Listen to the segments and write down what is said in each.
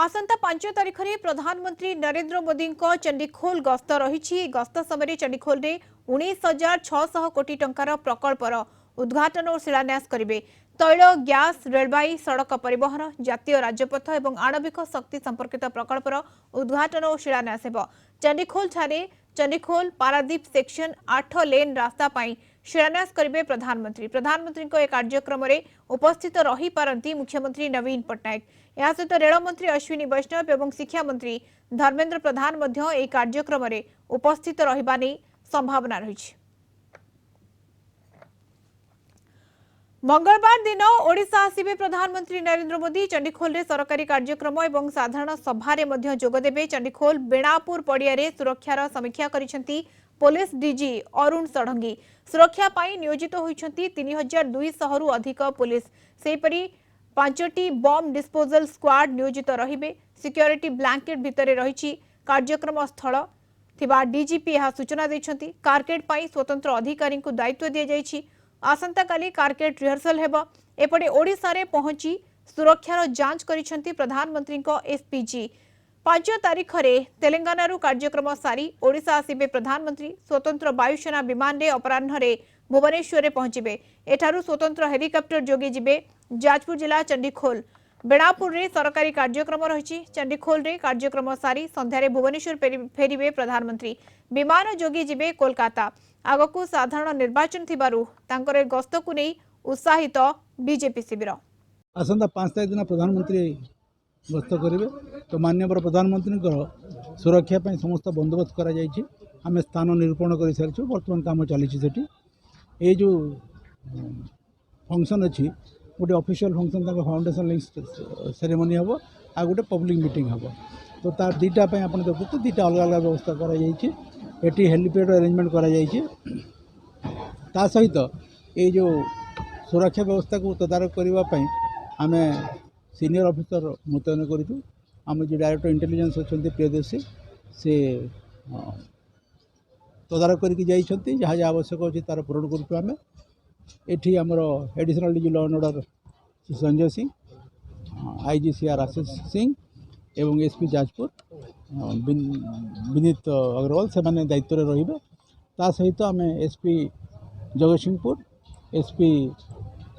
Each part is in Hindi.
आसंता 5 तारिख में प्रधानमंत्री नरेंद्र मोदी चंडीखोल गस्त रही। गस्त समय चंडीखोल में 19,600 कोटी टंकार प्रकल्पर उद्घाटन और शिलान्यास करेंगे। तैल गैस रेलबाई सड़क परिवहन जातीय राजपथ और आणविक शक्ति संपर्कित प्रकल्पर उद्घाटन और शिलान्यास हो। चंडीखोल ठारे चंडीखोल पारादीप सेक्शन 8 लेन रास्ता पाई शिलान्यास करेंगे प्रधानमंत्री। प्रधानमंत्री कार्यक्रम में उपस्थित रही पारंती मुख्यमंत्री नवीन पट्टनायक। या सहित रेलमंत्री अश्विनी वैष्णव और शिक्षा मंत्री धर्मेंद्र प्रधान कार्यक्रम में उपस्थित रहिबा नै संभावना रही। मंगलवार दिन ओडिशा आसिबे प्रधानमंत्री नरेंद्र मोदी। चंडीखोल रे सरकारी कार्यक्रम और साधारण सभारे मध्य जोगदेबे। चंडीखोल बेणापुर पड़ियारे सुरक्षार समीक्षा करिसेंती पुलिस डीजी अरुण षडंगी। सुरक्षा पाई नियोजित होइछंती 3200 रु अधिक पुलिस। सेपरी 5टी बम डिस्पोजल स्क्वाड नियोजित रहिबे। सिक्योरिटी ब्लैंकेट भितरे रहिछि। कार्यक्रम स्थल थिबा डीजीपी यह सूचना दैछंती। कारकेट पाई स्वतंत्र अधिकारी को दायित्व दिया जाइछि। आसंता काली कारकेट रिहर्सल हेबो। एपटे ओडिशा रे पहुंची सुरक्षार जांच करिसेंती प्रधानमंत्री को एसपीजी। 5 तारिख में तेलंगाना कार्यक्रम सारी ओडिशा आसिबे प्रधानमंत्री। स्वतंत्र वायुसेना विमान रे अपराह्न रे भुवनेश्वर रे पहुंचबे। एठारु स्वतंत्र हेलिकॉप्टर जोगे जिबे जाजपुर जिला चंडीखोल बेणापुर रे सरकारी कार्यक्रम रही। चंडीखोल रे कार्यक्रम सारी संध्यारे भुवनेश्वर फेरिबे प्रधानमंत्री। विमान जोगे जिबे कोलकाता। आगकू साधारण निर्वाचन थिबारु तांकर गस्त को नहीं उत्साहित बीजेपी शिविर। आसंता 5 तारिख दिन प्रधानमंत्री गस्त करेंगे। तो माननीय प्रधानमंत्री सुरक्षा पर समस्त बंदोबस्त करा जायछि। आमे स्थान निरूपण कर सारी बर्तमान काम चली। ये जो फंक्शन अच्छी गोटे official function foundation link ceremony हम आ गोटे पब्लिक मीटिंग हम। तो तार दीटा आप देखते दीटा अलग अलग व्यवस्था कर हेलीपैड अरेंजमेंट कर सहित ये जो सुरक्षा व्यवस्था को तदारख करने आम सीनियर ऑफिसर मुतयन करूँ। आम जो डायरेक्टर इंटेलिजेंस अच्छा प्रियदर्शी से तदारख करके जहाँ जहाँ आवश्यक अच्छी तार पूरण करें। एठी आमर additional DG law and order Sanjay Singh, IGCR Ashish Singh एवं एसपी जाजपुर विनीत अग्रवाल से माने दायित्व रे ता सहित आम एसपी जगतसिंहपुर, एसपी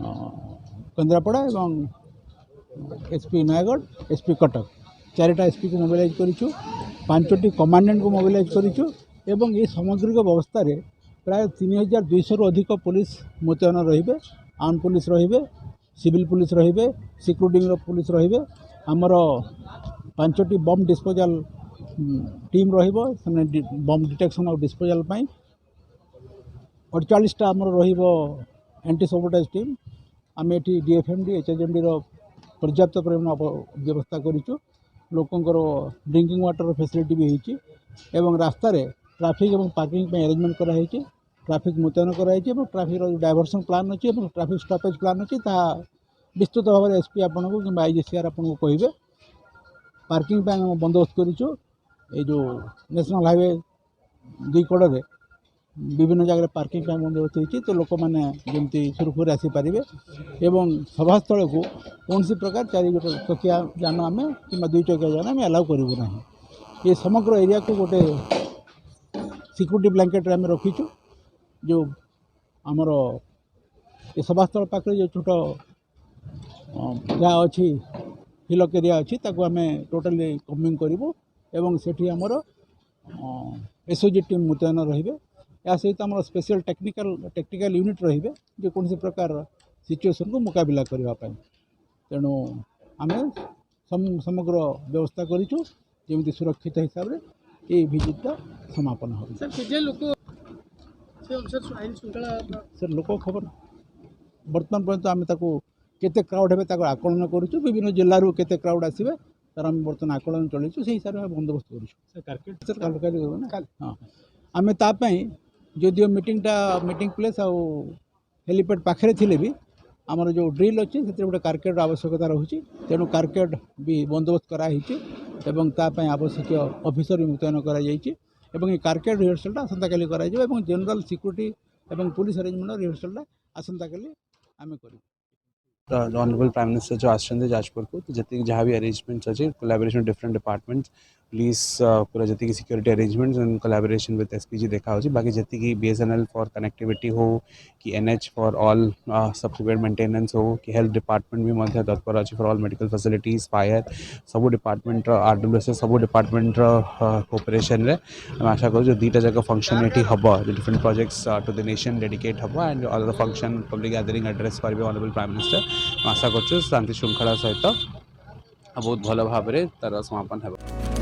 केन्द्रापड़ा एवं एसपी नयागढ़, एसपी कटक 4टा एसपी को मोबिलाइज करूँ। 5टी कमांडेंट को मोबिलाइज करूँ। एवं ये सामग्रिक व्यवस्था रे प्राय 3200 रु अधिक पुलिस मुतयन रहिबे। आर्म पुलिस रहिबे, सिविल पुलिस रहिबे, सिक्योरिटी पुलिस रहिबे। आमर 5टी बम डिस्पोजल टीम रहिबो। बम डिटेक्शन और डिस्पोजल पाई 48टा आमर रहिबो एंटी सबोटाइज टीम। आम एटी डीएफएमडी एचएचएमडी पर्याप्त परिमाण व्यवस्था करूँ। लोकंर ड्रिंकिंग वाटर फैसिलिटी भी होती एवं रास्ता रे ट्रैफिक और पार्किंग अरेंजमेंट कराई। ट्रैफिक मुतयन कराई। ट्रैफिक डायवर्सन प्लान अच्छी और ट्रैफिक स्टॉपेज प्लान अच्छी विस्तृत भाव में एसपी आपन को कि आईजीसीआर आपन को कहे। पार्किंग बंदोबस्त करूँ। ये जो नेशनल हाईवे 2 कड़े विभिन्न जगह पार्किंग बंदोबस्त होती। तो लोक मैंने जमी सुरखुरी आसीपारे एवं सभास्थल को कौन सी प्रकार 4 चकिया जान आम कि 2 चकिया जान आम अलाउ करूँ ना। ये समग्र एरिया को गोटे सिक्योरिटी ब्लैंकेट आम रखीचु। जो आमर ये सभास्थल पाखे जो छोट जहाँ अच्छी हिलक एरिया अच्छी ताको आम टोटाली कमिंग करूँ। एवं सेठी आमर एसओजी टीम मुतयन रहिबे। या सहित आम स्पेशल टेक्निकल यूनिट रहिबे जो कौन प्रकार सिचुएशन को मुकाबला करने। तेणु आम समग्र व्यवस्था करूँ जमी सुरक्षित हिसाब से ये विजिटा समापन हो। सर लोक खबर बर्तमान पर्यंत आम केते क्राउड हे आकलन करूँ। विभिन्न जिलूर केते क्राउड आसवे तार आम बर्तमान आकलन चलू। से हिसाब से बंदोबस्त करूँ। हाँ आम तापाई जदिव मीटिंग प्लेस आउ हेलीपैड पाखे थे भी आमर जो ड्रिल अच्छी से गोटे कारकेट आवश्यकता रही। तेणु कारकेट भी बंदोबस्त कराई एवं तापाई आवश्यक ऑफिसर भी मुतयन कर कारकेट रिहर्सल आसंता काली कर जनरल सिक्योरिटी एवं पुलिस अरेंजमेंट रिहर्सल आसंता काली आम करूँ। ऑनरेबल प्राइम मिनिस्टर जो आसछन्ते जाजपुर को तो जति जहाँ भी अरेंजमेंट्स अच्छे कोलैबोरेशन डिफरेंट डिपार्टमेंट्स पुलिस पूरा जी security arrangements in collaboration with SPG देखा हो बाकी जी बीएसएनएल फॉर कनेक्टिविटी हो कि NH for all subsequent maintenance हो कि हेल्थ डिपार्टमेंट भी मध्य तत्पर अच्छी for all medical facilities fire सब डिपार्टमेंट आरडब्ल्यूएस सब डिपार्टमेंट कोऑपरेशन रे हम आशा करूँ जो दुईटा जगह फंक्शन ये हम different projects to the nation dedicate हम and all the function public gathering address करेंगे ऑनरेबल प्राइम मिनिस्टर आशा करूँ शांति श्रृंखला सहित बहुत भल भाव तार समापन है।